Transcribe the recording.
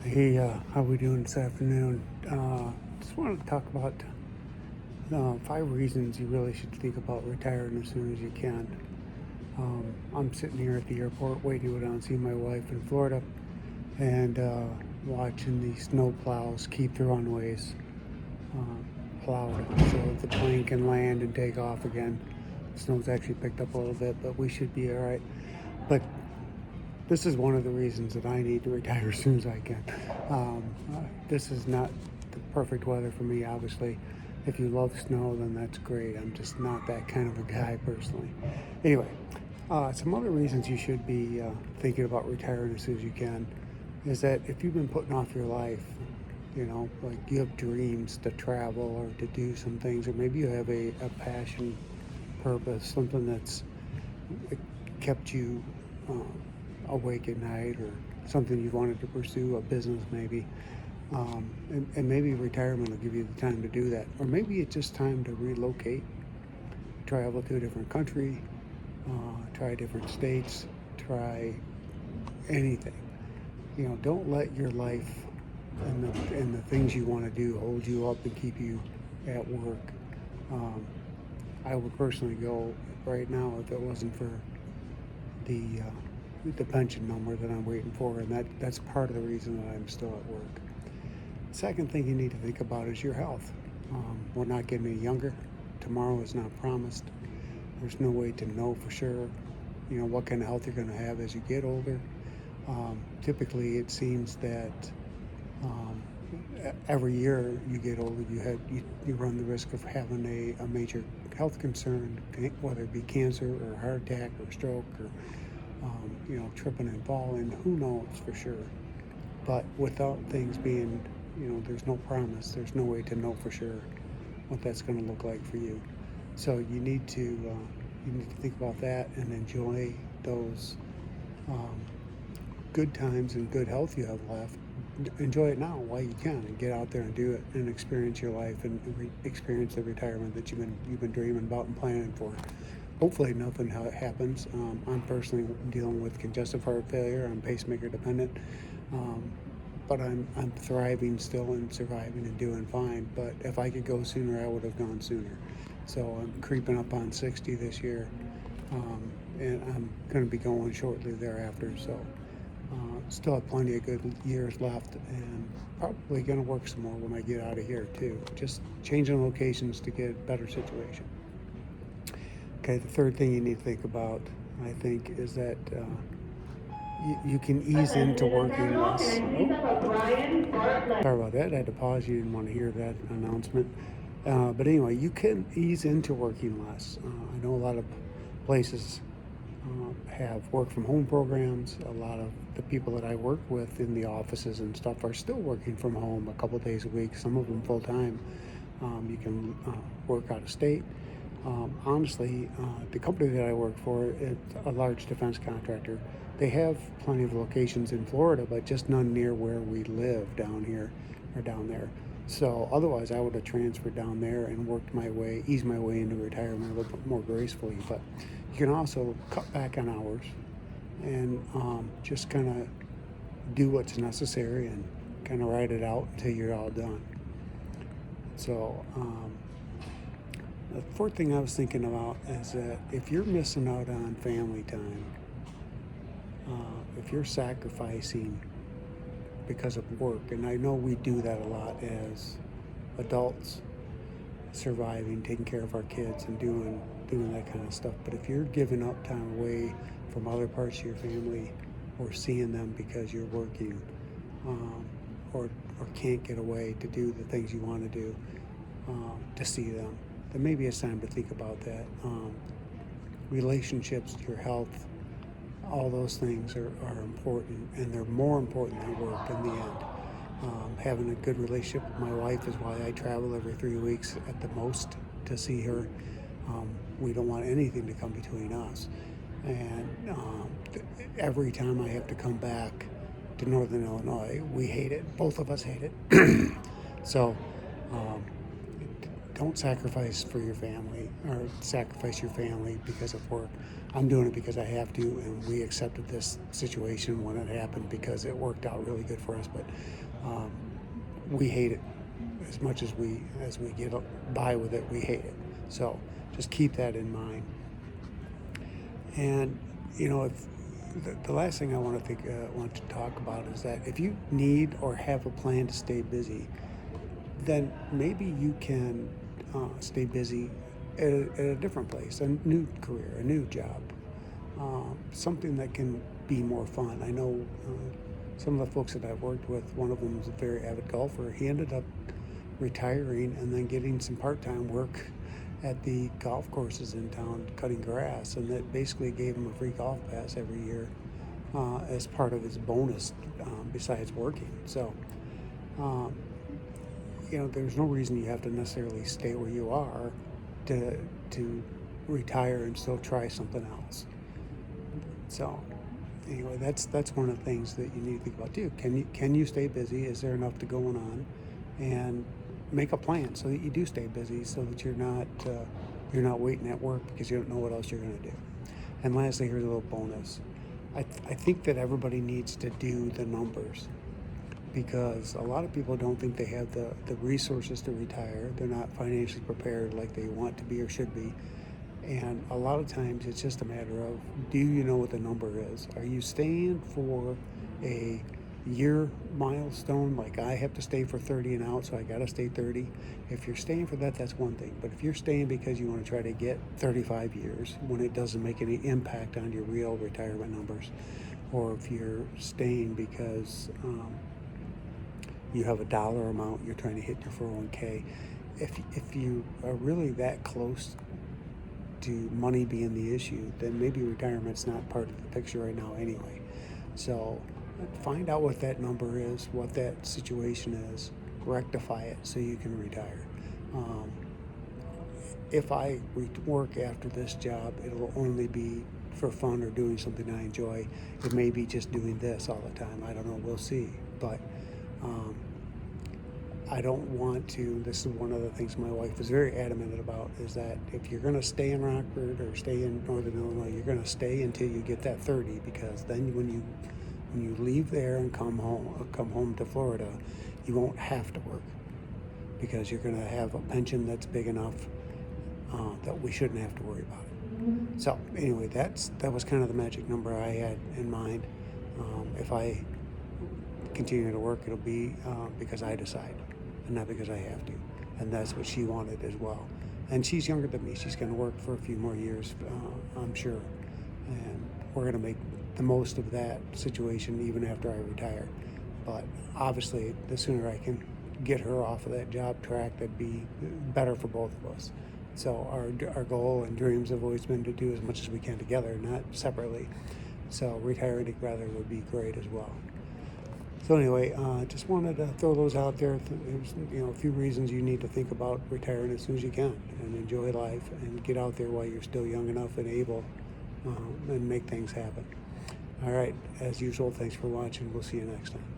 Hey, how we doing this afternoon? Just wanted to talk about 5 reasons you really should think about retiring as soon as you can. I'm sitting here at the airport waiting to go down and see my wife in Florida and watching the snow plows keep the runways plowed so the plane can land and take off again. The snow's actually picked up a little bit, but we should be all right. But this is one of the reasons that I need to retire as soon as I can. This is not the perfect weather for me, obviously. If you love snow, then that's great. I'm just not that kind of a guy personally. Anyway, some other reasons you should be thinking about retiring as soon as you can is that if you've been putting off your life, like you have dreams to travel or to do some things, or maybe you have a passion, purpose, something that's kept you awake at night, or something you wanted to pursue, a business maybe, and maybe retirement will give you the time to do that, or maybe it's just time to relocate, travel to a different country, try different states, try anything. Don't let your life and the things you want to do hold you up and keep you at work. um, I would personally go right now if it wasn't for the pension number that I'm waiting for, and that's part of the reason that I'm still at work. Second thing you need to think about is your health. We're not getting any younger. Tomorrow is not promised. There's no way to know for sure, what kind of health you're going to have as you get older. Typically, it seems that um, every year you get older, you run the risk of having a major health concern, whether it be cancer or heart attack or stroke or tripping and falling. Who knows for sure? But without things being, there's no promise. There's no way to know for sure what that's going to look like for you. So you need to think about that and enjoy those um, good times and good health you have left. Enjoy it now while you can, and get out there and do it and experience your life and experience the retirement that you've been dreaming about and planning for. Hopefully nothing happens. I'm personally dealing with congestive heart failure. I'm pacemaker dependent, um, but I'm thriving still and surviving and doing fine. But if I could go sooner, I would have gone sooner. So I'm creeping up on 60 this year, and I'm going to be going shortly thereafter. So still have plenty of good years left, and probably going to work some more when I get out of here too. Just changing locations to get a better situation. Okay, the third thing you need to think about, I think, is that you can ease into working less. Sorry about that. I had to pause. You didn't want to hear that announcement. But anyway, you can ease into working less. I know a lot of places have work from home programs. A lot of the people that I work with in the offices and stuff are still working from home a couple days a week, some of them full time. You can work out of state. Honestly, the company that I work for, it's a large defense contractor. They have plenty of locations in Florida, but just none near where we live down here or down there. So otherwise, I would have transferred down there and eased my way into retirement a little bit more gracefully. But you can also cut back on hours and just kind of do what's necessary and kind of ride it out until you're all done. So the fourth thing I was thinking about is that if you're missing out on family time, if you're sacrificing because of work, and I know we do that a lot as adults, surviving, taking care of our kids, and doing that kind of stuff. But if you're giving up time away from other parts of your family, or seeing them because you're working, or can't get away to do the things you want to do, to see them, then maybe it's time to think about that. Relationships, your health, all those things are important, and they're more important than work in the end. Having a good relationship with my wife is why I travel every 3 weeks at the most to see her. We don't want anything to come between us. And every time I have to come back to Northern Illinois, we hate it. Both of us hate it. So um, don't sacrifice for your family, or sacrifice your family because of work. I'm doing it because I have to, and we accepted this situation when it happened because it worked out really good for us. But um, we hate it as much as we get by with it. We hate it. So just keep that in mind. And if the last thing I want to talk about is that if you need or have a plan to stay busy, then maybe you can stay busy at a different place, a new career, a new job, something that can be more fun. I know some of the folks that I've worked with, one of them is a very avid golfer. He ended up retiring and then getting some part-time work at the golf courses in town cutting grass, and that basically gave him a free golf pass every year as part of his bonus besides working. So um, there's no reason you have to necessarily stay where you are to retire and still try something else. So anyway, that's one of the things that you need to think about too. Can you stay busy? Is there enough going on? And make a plan so that you do stay busy, so that you're not waiting at work because you don't know what else you're going to do. And lastly, here's a little bonus. I think that everybody needs to do the numbers, because a lot of people don't think they have the resources to retire. They're not financially prepared like they want to be or should be. And a lot of times it's just a matter of, do you know what the number is? Are you staying for a year milestone, like I have to stay for 30 and out, so I got to stay 30? If you're staying for that, that's one thing. But if you're staying because you want to try to get 35 years when it doesn't make any impact on your real retirement numbers, or if you're staying because you have a dollar amount you're trying to hit your 401k, if you are really that close to money being the issue, then maybe retirement's not part of the picture right now anyway. So find out what that number is, what that situation is, rectify it so you can retire. If I work after this job, it'll only be for fun or doing something I enjoy. It may be just doing this all the time. I don't know. We'll see. But I don't want to. This is one of the things my wife is very adamant about, is that if you're going to stay in Rockford or stay in Northern Illinois, you're going to stay until you get that 30, because then when you leave there and come home to Florida, you won't have to work, because you're going to have a pension that's big enough that we shouldn't have to worry about it. So anyway, that was kind of the magic number I had in mind. If I continue to work, it'll be because I decide, and not because I have to. And that's what she wanted as well. And she's younger than me. She's going to work for a few more years, I'm sure. And we're going to make the most of that situation even after I retire. But obviously, the sooner I can get her off of that job track, that'd be better for both of us. So our goal and dreams have always been to do as much as we can together, not separately. So retiring together would be great as well. So anyway, just wanted to throw those out there. There's a few reasons you need to think about retiring as soon as you can, and enjoy life, and get out there while you're still young enough and able, and make things happen. All right, as usual, thanks for watching. We'll see you next time.